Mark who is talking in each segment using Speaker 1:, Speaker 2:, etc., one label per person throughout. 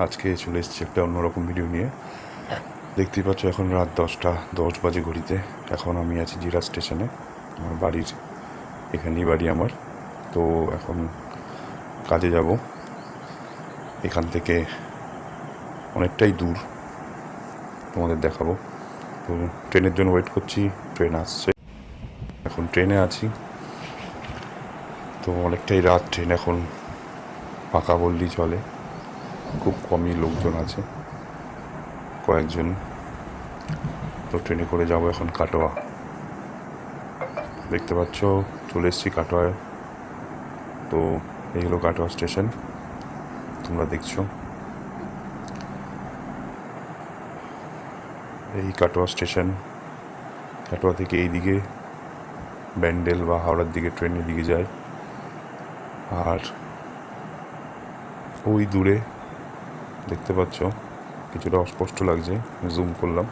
Speaker 1: আজকে চলে এসেছি একটা অন্যরকম ভিডিও নিয়ে। দেখতেই পাচ্ছ এখন রাত 10:10 বাজে ঘড়িতে। এখন আমি আছি জিরাট স্টেশনে, আমার বাড়ির এখানেই বাড়ি আমার। তো এখন কাজে যাব। এখান থেকে অনেকটাই দূর, তোমাদের দেখাবো। তো ট্রেনের জন্য ওয়েট করছি, ট্রেন আসছে, এখন ট্রেনে আছি। তো অনেকটাই রাত, ট্রেন এখন ফাঁকা বললেই চলে, খুব কমই লোকজন আছে, কয়েকজন। তো ট্রেনে করে যাব এখন কাটোয়া। দেখতে পাচ্ছ চলে এসেছি কাটোয়ায়। তো এই হলো কাটোয়া স্টেশন, তোমরা দেখছো। এই কাটোয়া স্টেশন। কাটোয়া থেকে এইদিকে ব্যান্ডেল বা হাওড়ার দিকে ট্রেন এদিকে যায়। আর ওই দূরে দেখতে পাচ্ছ, কিছুটা অস্পষ্ট লাগছে, জুম করলাম।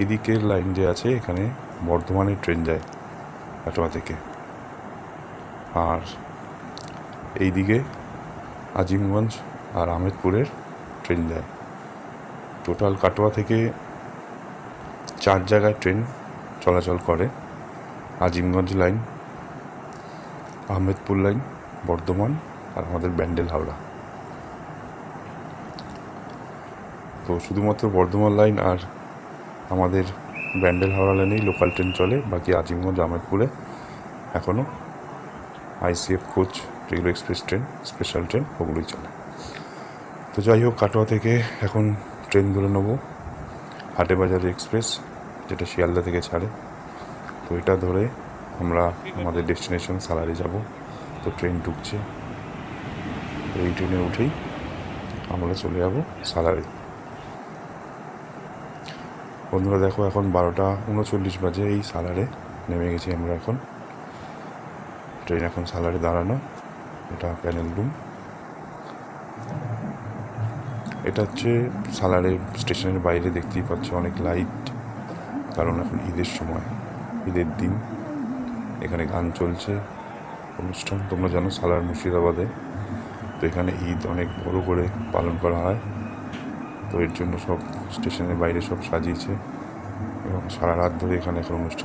Speaker 1: এইদিকের লাইন যে আছে, এখানে বর্ধমানের ট্রেন যায় কাটোয়া থেকে। আর এইদিকে আজিমগঞ্জ আর আহমেদপুরের ট্রেন যায়। টোটাল কাটোয়া থেকে 4 জায়গায় ট্রেন চলাচল করে: আজিমগঞ্জ লাইন, আহমেদপুর লাইন, বর্ধমান আর আমাদের ব্যান্ডেল হাওড়া। তো শুধুমাত্র বর্ধমান লাইন আর আমাদের ব্যান্ডেল হাওড়া লাইনেই লোকাল ট্রেন চলে। বাকি আজিমগঞ্জ আহমেদপুরে এখনও ICF coach, regular express train, special train, ওগুলোই চলে। তো যাই হোক, কাটোয়া থেকে এখন ট্রেন ধরে নেবো হাটেবাজার এক্সপ্রেস, যেটা শিয়ালদা থেকে ছাড়ে। তো এটা ধরে আমরা আমাদের ডেস্টিনেশন সালারে যাব। তো ট্রেন ঢুকছে, এই ট্রেনে উঠেই আমরা চলে যাব সালারে। বন্ধুরা দেখো, এখন 12:39 বাজে। এই সালারে নেমে গেছি আমরা এখন। ট্রেন এখন সালারে দাঁড়ানো। এটা প্যানেল রুম। এটা হচ্ছে সালারে স্টেশনের বাইরে, দেখতেই পাচ্ছ অনেক লাইট, কারণ এখন ঈদের সময়, ঈদের দিন। এখানে গান চলছে, অনুষ্ঠান। তোমরা জানো সালার মুর্শিদাবাদে, তো এখানে ঈদ অনেক বড় করে পালন করা হয়। তো এর জন্য সব স্টেশনের বাইরে সব সাজিয়েছে এবং সারা রাত ধরে এখানে এখন অনুষ্ঠান।